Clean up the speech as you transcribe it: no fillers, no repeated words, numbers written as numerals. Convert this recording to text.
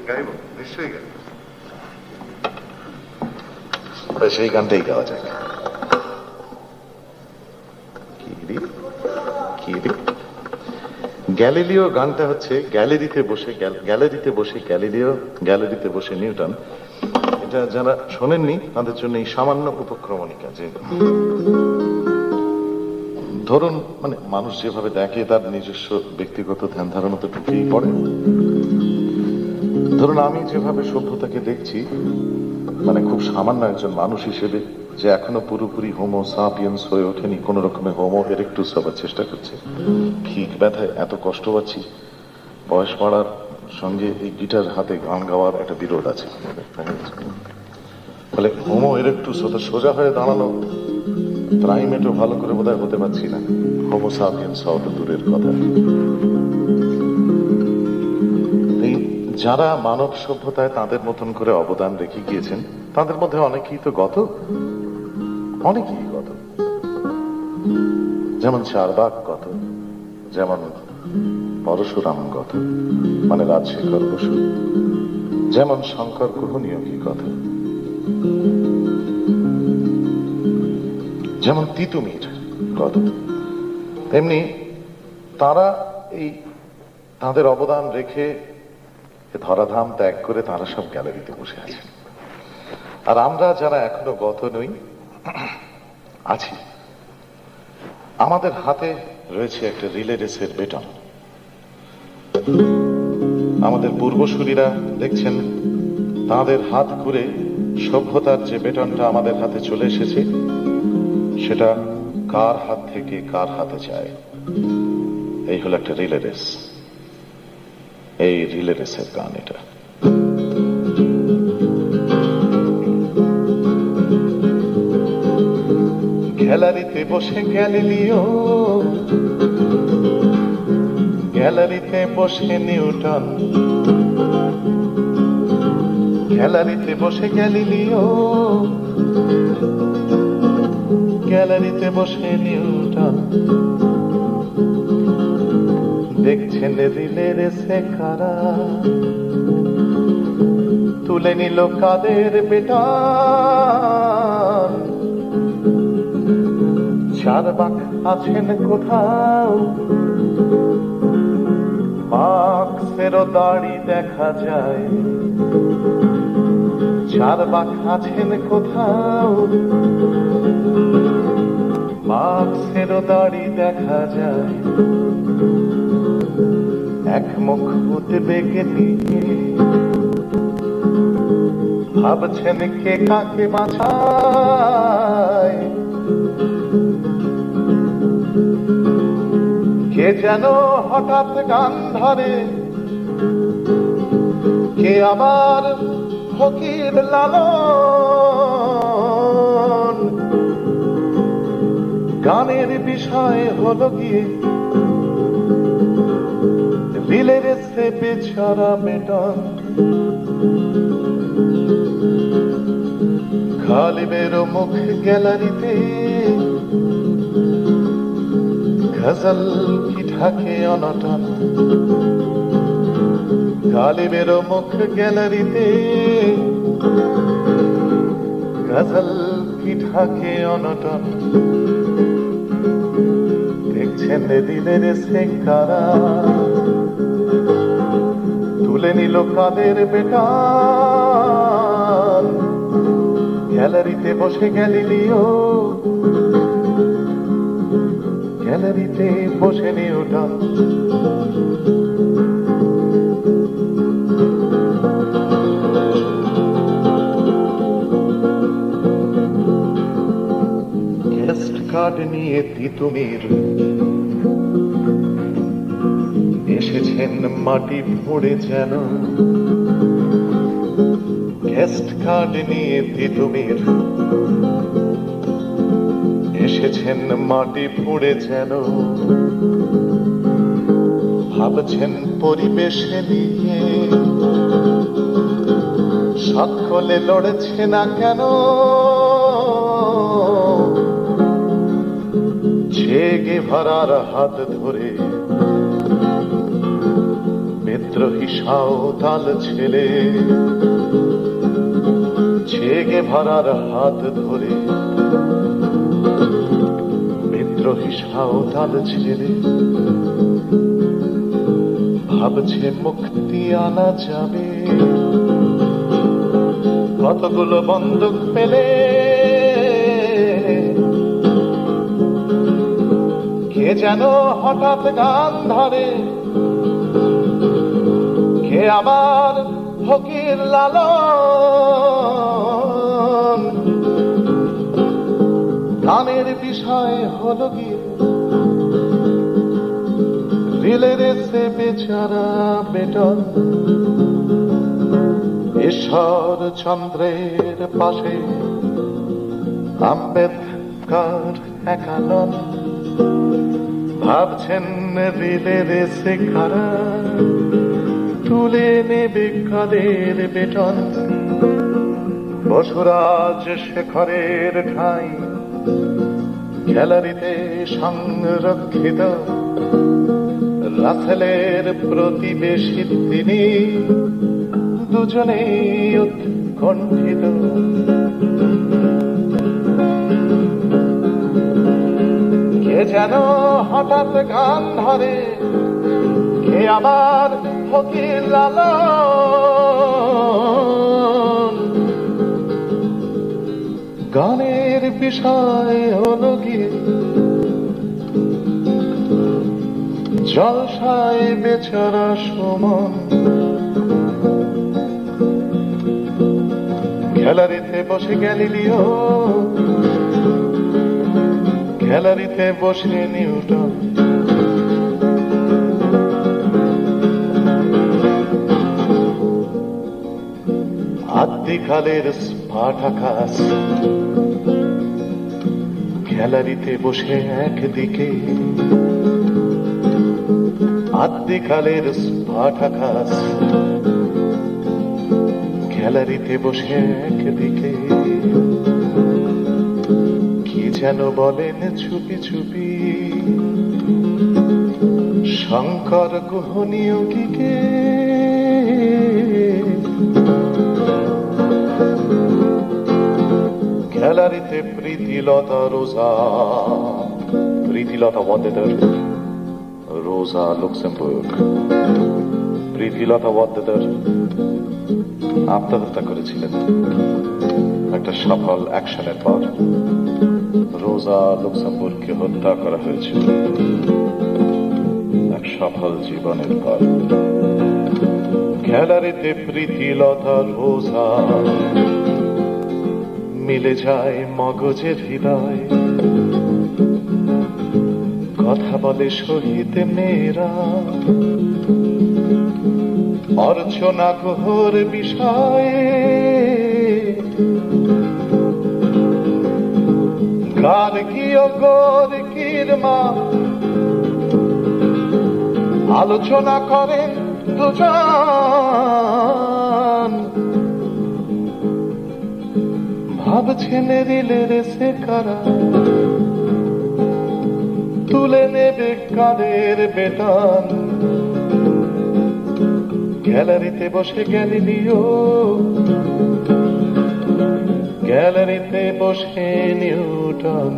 গাইব, নিশ্চয়ই গাইব। সেই গানটাই গাওয়া যাক। গ্যালিলিও গানটা হচ্ছে গ্যালারিতে বসে গ্যালিলিও, গ্যালারিতে বসে নিউটন। এটা যারা শোনেননি তাদের জন্য এই সামান্য উপক্রমণিকা। যে ধরুন, মানে মানুষ যেভাবে দেখে তার নিজস্ব ব্যক্তিগত ধ্যান ধারণা তো ঢুকেই পড়ে। ধরুন আমি যেভাবে সভ্যতাকে দেখছি, মানে খুব সামান্য একজন মানুষ হিসেবে, যে এখনো পুরোপুরি হোমো সাপিয়েন্স হয়ে ওঠেনি, কোন রকমের হোমো এরেক্টুস হবার চেষ্টা করছে। ঠিক ব্যথায় এত কষ্ট পাচ্ছি, বয়স বাড়ার সঙ্গে এই গিটার হাতে গান গাওয়ার একটা বিরোধ আছে। ফলে হোমো এরেক্টুস হতে সোজা হয়ে দাঁড়ানো প্রাইমেটও ভালো করে বোধহয় হতে পারছি না, হোমো সাপিয়েন্স হওয়া তো দূরের কথা। যারা মানব সভ্যতায় তাদের মতন করে অবদান রেখে গিয়েছেন, তাদের মধ্যে অনেকেই তো গত, যেমন চারবাক গত, যেমন পরশুরাম গত, মানে রাজশেখর বসু, যেমন শঙ্কর গ্রহণীয় কি কথা, যেমন তিতুমির গত। তেমনি তারা এই তাদের অবদান রেখে ধরাধাম ত্যাগ করে তারা সব গ্যালারিতে বসে আছেন। আর আমরা যারা এখনো গত নই, আছি, আমাদের হাতে রয়েছে একটা রিলে রেসের বেটন। আমাদের পূর্বসূরীরা দেখছেন তাদের হাত ঘুরে সভ্যতার যে বেটনটা আমাদের হাতে চলে এসেছে, সেটা কার হাত থেকে কার হাতে যায়। এই হলো একটা রিলে রেস। এই রিলে রেসের গান এটা। গ্যালারিতে বসে গ্যালিলিও, গ্যালারিতে বসে নিউটন, গ্যালারিতে বসে গ্যালিলিও, গ্যালারিতে বসে নিউটন। দেখছেন রিলে রেসে কারা, তুলে নিল কাদের বেটন। চারবাক আছেন কোথাও, মার্কসেরও দাড়ি দেখা যায়। চারবাক আছেন কোথাও, মার্কসেরও দাড়ি দেখা যায়। এক মুখ উদ্বেগে নিয়ে ভাবছেন কে কাকে বাঁচায়। কে যেন হঠাৎ গান ধরে, কে আবার ফকির লালন। গানের বিষয় হলো গিয়ে রিলে রেসে বেচারা বেটন। গালিবের মুখ গ্যালারিতে, গজল কি ঢাকে অনটন। গালিবের মুখ গ্যালারিতে, গজল কি ঢাকে অনটন। দেখছেন রিলে রেসে কারা, তুলে নিল কাদের বেটন। গ্যালারিতে বসে গ্যালিলিও, গ্যালারিতে বসে নিউটন। গেস্ট কার্ড নিয়ে তিতুমির এসেছেন মাটি ফুঁড়ে যেন। গেস্ট কার্ড নিয়ে তিতুমির এসেছেন মাটি ফুঁড়ে যেন। ভাবছেন পরিবেশে নিয়ে, সকলে লড়েছে না কেন। চে গেভারার হাত ধরে বিদ্রোহী সাঁওতাল ছেলে ছেগে ভরার হাত ধরে, বিদ্রোহী সাঁওতাল ছেলে ভাবছে মুক্তি আনা যাবে। কতগুলো বন্দুক পেলে কে যেন হঠাৎ গান ধরে, কে আবার ফকির লালন। গানের বিষয় হলো গিয়ে রিলে রেসে বেচারা বেটন। ঈশ্বর চন্দ্রের পাশে আম্বেদকর একা নন, ভাবছেন রিলে রেসে কারা তুলে নেবে কাদের বেতন। বসুরাজ শেখরের ঠাঁই গ্যালারিতে সংরক্ষিত, রাসেলের প্রতিবেশী তিনি দুজনেই উৎকণ্ঠিত। কে যেন হঠাৎ গান ধরে, কে আবার ফকির লালন। গানের বিষয় হলো গিয়ে জলসায় বেচারা সুমন। গ্যালারিতে বসে গ্যালিলিও, গ্যালারিতে বসে নিউটন। আদ্যিকালের স্পার্টাকাস গ্যালারিতে বসে একদিকে, আদ্যিকালের স্পার্টাকাস গ্যালারিতে বসে একদিকে। কি যেন বলেন চুপি চুপি শঙ্কর গুহনীয়গীকে। গ্যালারিতে প্রীতিলতা রোজা, প্রীতিলতা ওয়াদ্দেদার, রোজা লুক্সেমবুর্গ। প্রীতিলতা ওয়াদ্দেদার আত্মহত্যা করেছিলেন একটা সফল অ্যাকশনের পর। রোজা লুক্সেমবুর্গকে হত্যা করা হয়েছিল এক সফল জীবনের পর। গ্যালারিতে প্রীতিলতা রোজা মিলে যায় মগজের হৃদয়, কথা বলে শহীদ মেয়েরা অর্চনা গুহর বিষয়ে। গার্গী ও গোর্কির মা আলোচনা করেন দুজন, ভাবছেন রিলে রেসে কারা তুলে নেবে কাদের বেতন। গ্যালারিতে বসে গ্যালিলিও, গ্যালারিতে বসে নিউটন।